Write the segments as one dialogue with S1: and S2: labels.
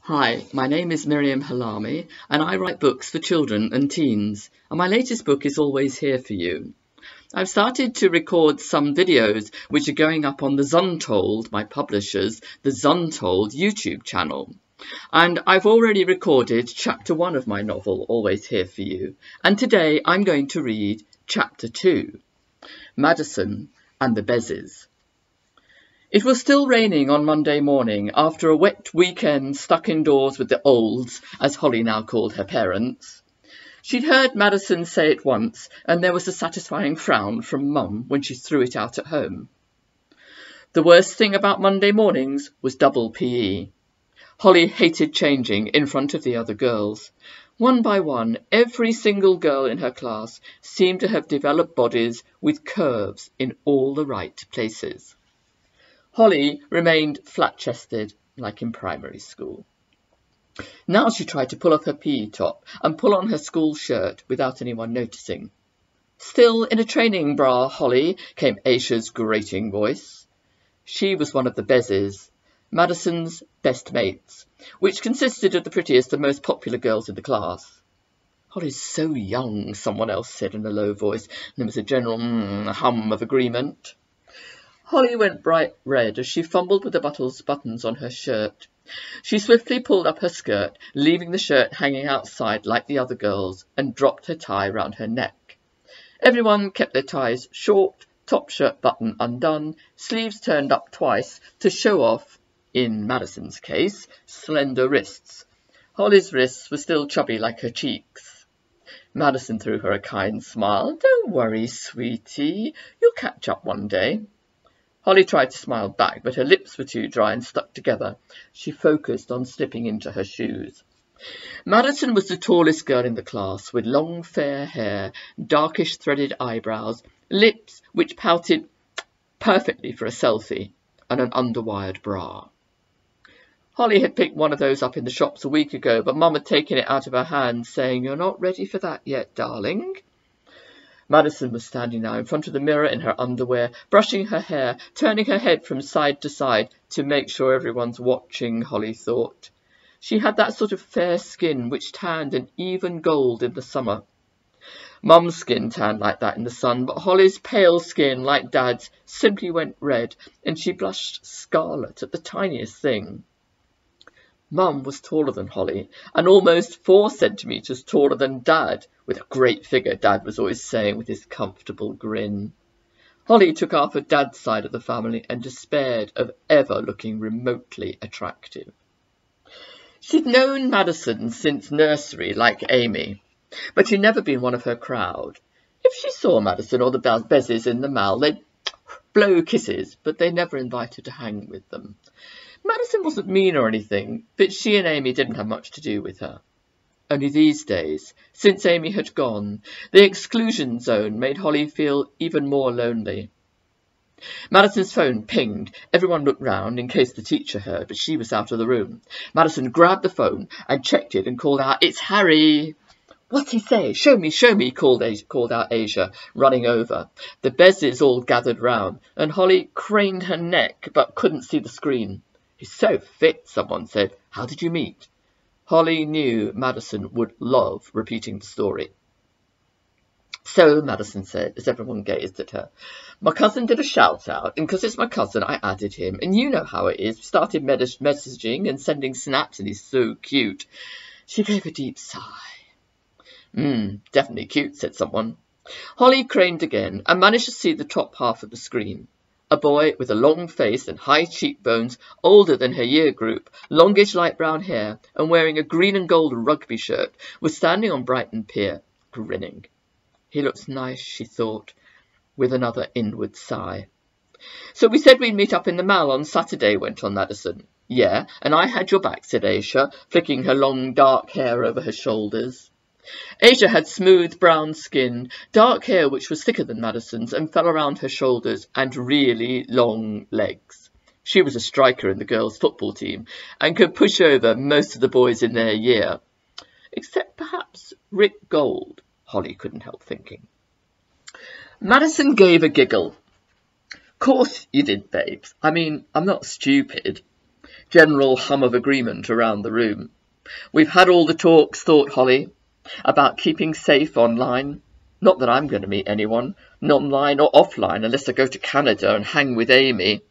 S1: Hi, my name is Miriam Halahmy and I write books for children and teens, and my latest book is always here for you. I've started to record some videos which are going up on the Zuntold, my publisher's, the Zuntold YouTube channel. And I've already recorded chapter 1 of my novel, Always Here for You, and today I'm going to read chapter 2, Madison and the Bezzes. It was still raining on Monday morning after a wet weekend stuck indoors with the olds, as Holly now called her parents. She'd heard Madison say it once, and there was a satisfying frown from Mum when she threw it out at home. The worst thing about Monday mornings was double PE. Holly hated changing in front of the other girls. One by one, every single girl in her class seemed to have developed bodies with curves in all the right places. Holly remained flat-chested, like in primary school. Now she tried to pull off her PE top and pull on her school shirt without anyone noticing. "Still in a training bra, Holly," came Aisha's grating voice. She was one of the Bezzes, Madison's best mates, which consisted of the prettiest and most popular girls in the class. "Holly's so young," someone else said in a low voice, and there was a general hum of agreement. Holly went bright red as she fumbled with the buttons on her shirt. She swiftly pulled up her skirt, leaving the shirt hanging outside like the other girls, and dropped her tie round her neck. Everyone kept their ties short, top shirt button undone, sleeves turned up twice to show off, in Madison's case, slender wrists. Holly's wrists were still chubby like her cheeks. Madison threw her a kind smile. "Don't worry, sweetie. You'll catch up one day." Holly tried to smile back, but her lips were too dry and stuck together. She focused on slipping into her shoes. Madison was the tallest girl in the class, with long fair hair, darkish threaded eyebrows, lips which pouted perfectly for a selfie, and an underwired bra. Holly had picked one of those up in the shops a week ago, but Mum had taken it out of her hand, saying, "You're not ready for that yet, darling." Madison was standing now in front of the mirror in her underwear, brushing her hair, turning her head from side to side to make sure everyone's watching, Holly thought. She had that sort of fair skin which tanned an even gold in the summer. Mum's skin tanned like that in the sun, but Holly's pale skin, like Dad's, simply went red, and she blushed scarlet at the tiniest thing. Mum was taller than Holly, and almost 4 centimetres taller than Dad, with a great figure, Dad was always saying with his comfortable grin. Holly took after Dad's side of the family and despaired of ever looking remotely attractive. She'd known Madison since nursery, like Amy, but she'd never been one of her crowd. If she saw Madison or the Bezzes in the Mall, they'd blow kisses, but they never invited to hang with them. Madison wasn't mean or anything, but she and Amy didn't have much to do with her. Only these days, since Amy had gone, the exclusion zone made Holly feel even more lonely. Madison's phone pinged. Everyone looked round in case the teacher heard, but she was out of the room. Madison grabbed the phone and checked it and called out, "It's Harry!" "What's he say? Show me," called out Asia, running over. The Bezzes all gathered round, and Holly craned her neck but couldn't see the screen. "He's so fit," someone said. "How did you meet?" Holly knew Madison would love repeating the story. "So," Madison said, as everyone gazed at her, "my cousin did a shout-out, and because it's my cousin, I added him. And you know how it is. We started messaging and sending snaps, and he's so cute." She gave a deep sigh. Definitely cute," said someone. Holly craned again and managed to see the top half of the screen. A boy with a long face and high cheekbones, older than her year group, longish light brown hair, and wearing a green and gold rugby shirt, was standing on Brighton Pier, grinning. He looks nice, she thought, with another inward sigh. "So we said we'd meet up in the Mall on Saturday," went on Madison. "Yeah, and I had your back," said Aisha, flicking her long dark hair over her shoulders. Asia had smooth brown skin, dark hair which was thicker than Madison's and fell around her shoulders, and really long legs. She was a striker in the girls' football team and could push over most of the boys in their year. Except perhaps Rick Gold, Holly couldn't help thinking. Madison gave a giggle. "Course you did, babes. I mean, I'm not stupid." General hum of agreement around the room. We've had all the talks, thought Holly, about keeping safe online. Not that I'm going to meet anyone, online or offline, unless I go to Canada and hang with Amy.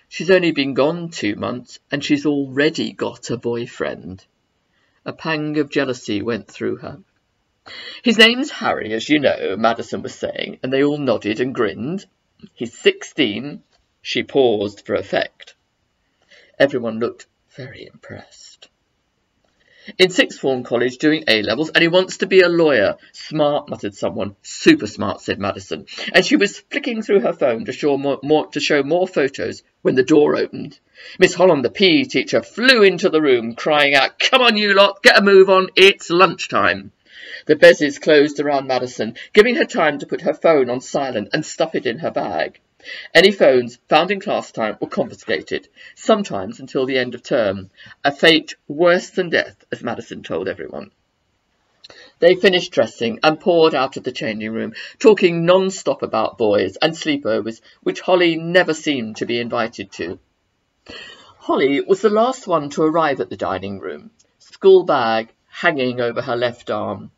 S1: She's only been gone 2 months, and she's already got a boyfriend. A pang of jealousy went through her. His name's Harry, as you know, Madison was saying, and they all nodded and grinned. He's 16. She paused for effect. Everyone looked very impressed. In sixth form college doing A-levels, and he wants to be a lawyer. Smart, muttered someone. Super smart, said Madison. And she was flicking through her phone to show more photos when the door opened. Miss Holland, the PE teacher, flew into the room, crying out, "Come on, you lot, get a move on, it's lunchtime." The bezies closed around Madison, giving her time to put her phone on silent and stuff it in her bag. Any phones found in class time were confiscated, sometimes until the end of term, a fate worse than death, as Madison told everyone. They finished dressing and poured out of the changing room, talking non-stop about boys and sleepovers, which Holly never seemed to be invited to. Holly was the last one to arrive at the dining room, school bag hanging over her left arm.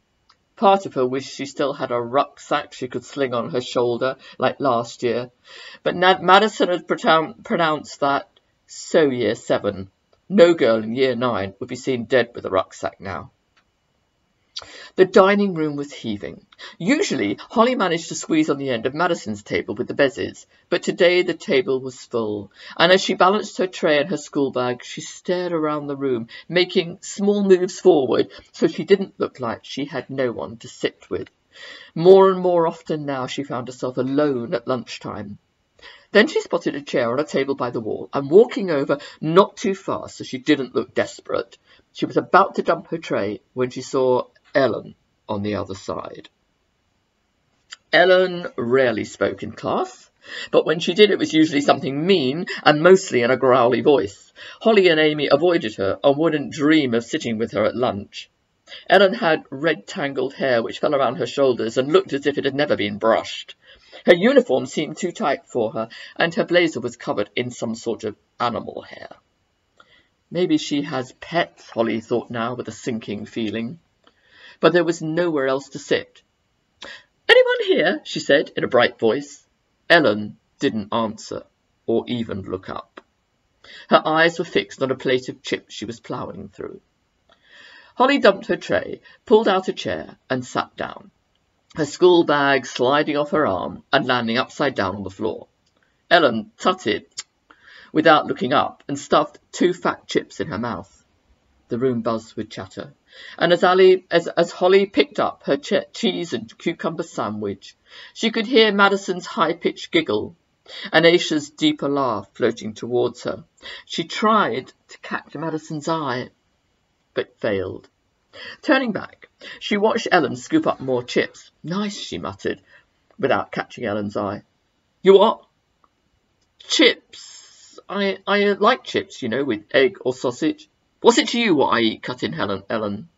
S1: Part of her wished she still had a rucksack she could sling on her shoulder, like last year. But Madison had pronounced that, so year 7. No girl in year 9 would be seen dead with a rucksack now. The dining room was heaving. Usually, Holly managed to squeeze on the end of Madison's table with the bezies, but today the table was full, and as she balanced her tray and her school bag, she stared around the room, making small moves forward so she didn't look like she had no one to sit with. More and more often now she found herself alone at lunchtime. Then she spotted a chair on a table by the wall, and walking over, not too fast so she didn't look desperate, she was about to dump her tray when she saw Ellen on the other side. Ellen rarely spoke in class, but when she did it was usually something mean and mostly in a growly voice. Holly and Amy avoided her and wouldn't dream of sitting with her at lunch. Ellen had red tangled hair which fell around her shoulders and looked as if it had never been brushed. Her uniform seemed too tight for her, and her blazer was covered in some sort of animal hair. Maybe she has pets, Holly thought now with a sinking feeling. But there was nowhere else to sit. "Anyone here?" she said in a bright voice. Ellen didn't answer or even look up. Her eyes were fixed on a plate of chips she was ploughing through. Holly dumped her tray, pulled out a chair and sat down, her school bag sliding off her arm and landing upside down on the floor. Ellen tutted without looking up and stuffed 2 fat chips in her mouth. The room buzzed with chatter, and as Holly picked up her cheese and cucumber sandwich, she could hear Madison's high-pitched giggle and Aisha's deeper laugh floating towards her. She tried to catch Madison's eye, but failed. Turning back, she watched Ellen scoop up more chips. "Nice," she muttered, without catching Ellen's eye. "You what?" "Chips. I like chips, you know, with egg or sausage." "What's it to you what I eat?" cut in Ellen.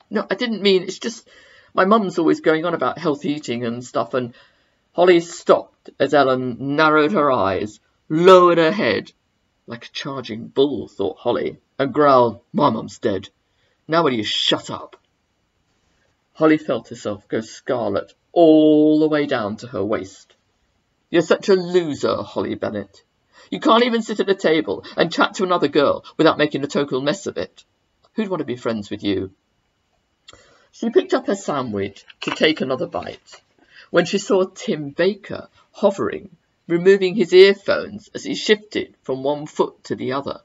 S1: "No, I didn't mean, it's just my mum's always going on about healthy eating and stuff," and Holly stopped as Ellen narrowed her eyes, lowered her head, like a charging bull, thought Holly, and growled, "My mum's dead. Now will you shut up?" Holly felt herself go scarlet all the way down to her waist. "You're such a loser, Holly Bennett. You can't even sit at a table and chat to another girl without making a total mess of it. Who'd want to be friends with you?" She picked up her sandwich to take another bite when she saw Tim Baker hovering, removing his earphones as he shifted from one foot to the other.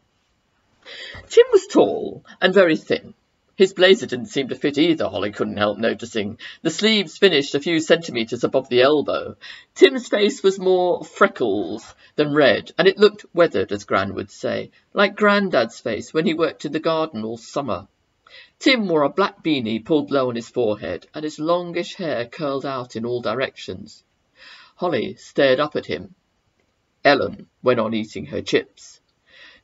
S1: Tim was tall and very thin. His blazer didn't seem to fit either, Holly couldn't help noticing. The sleeves finished a few centimetres above the elbow. Tim's face was more freckles than red, and it looked weathered, as Gran would say, like Grandad's face when he worked in the garden all summer. Tim wore a black beanie pulled low on his forehead, and his longish hair curled out in all directions. Holly stared up at him. Ellen went on eating her chips.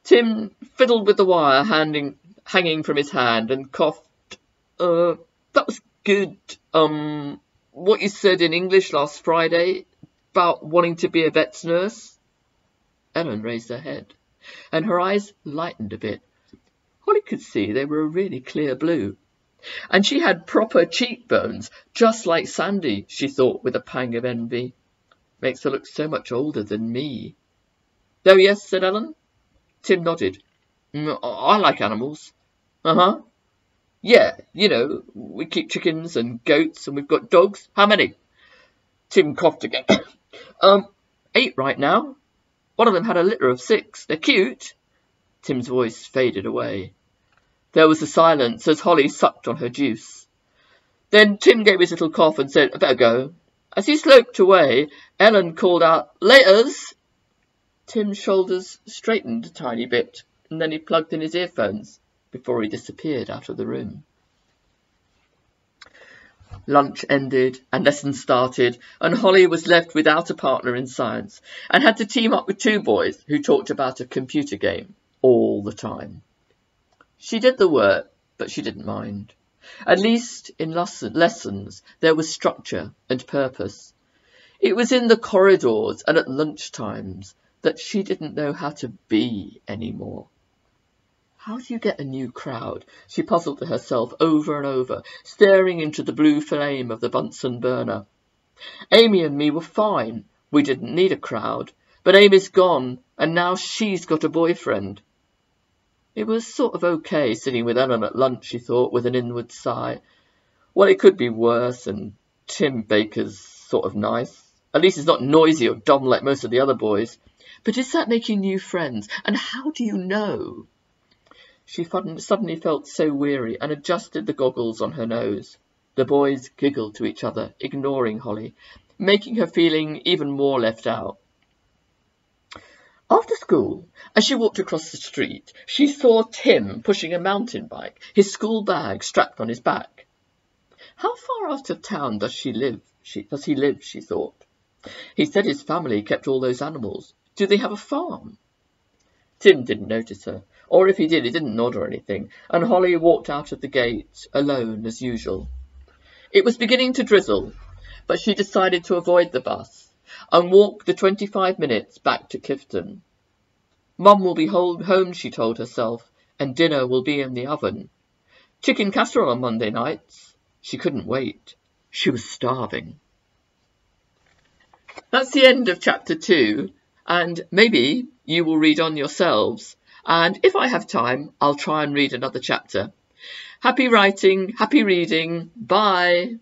S1: Tim fiddled with the wire hanging from his hand and coughed. That was good. What you said in English last Friday about wanting to be a vet's nurse?" Ellen raised her head. and her eyes lightened a bit. Holly could see they were a really clear blue. And she had proper cheekbones, just like Sandy, she thought with a pang of envy. Makes her look so much older than me. Oh, yes, said Ellen. Tim nodded. I like animals. Uh-huh. Yeah, you know, we keep chickens and goats and we've got dogs. How many? Tim coughed again. 8 right now. One of them had a litter of 6. They're cute. Tim's voice faded away. There was a silence as Holly sucked on her juice. Then Tim gave his little cough and said, I better go. As he sloped away, Ellen called out, Laters! Tim's shoulders straightened a tiny bit, and then he plugged in his earphones before he disappeared out of the room. Lunch ended and lessons started, and Holly was left without a partner in science and had to team up with 2 boys who talked about a computer game all the time. She did the work, but she didn't mind. At least in lessons there was structure and purpose. It was in the corridors and at lunch times that she didn't know how to be anymore. How do you get a new crowd? She puzzled herself over and over, staring into the blue flame of the Bunsen burner. Amy and me were fine. We didn't need a crowd. But Amy's gone, and now she's got a boyfriend. It was sort of okay sitting with Ellen at lunch, she thought, with an inward sigh. Well, it could be worse, and Tim Baker's sort of nice. At least he's not noisy or dumb like most of the other boys. But is that making new friends? And how do you know? She suddenly felt so weary and adjusted the goggles on her nose. The boys giggled to each other, ignoring Holly, making her feeling even more left out. After school, as she walked across the street, she saw Tim pushing a mountain bike, his school bag strapped on his back. How far out of town does he live, she thought. He said his family kept all those animals. Do they have a farm? Tim didn't notice her, or if he did, he didn't nod or anything, and Holly walked out of the gate, alone as usual. It was beginning to drizzle, but she decided to avoid the bus and walk the 25 minutes back to Clifton. Mum will be home, she told herself, and dinner will be in the oven. Chicken casserole on Monday nights. She couldn't wait. She was starving. That's the end of chapter 2, and maybe you will read on yourselves, and if I have time, I'll try and read another chapter. Happy writing, happy reading, bye!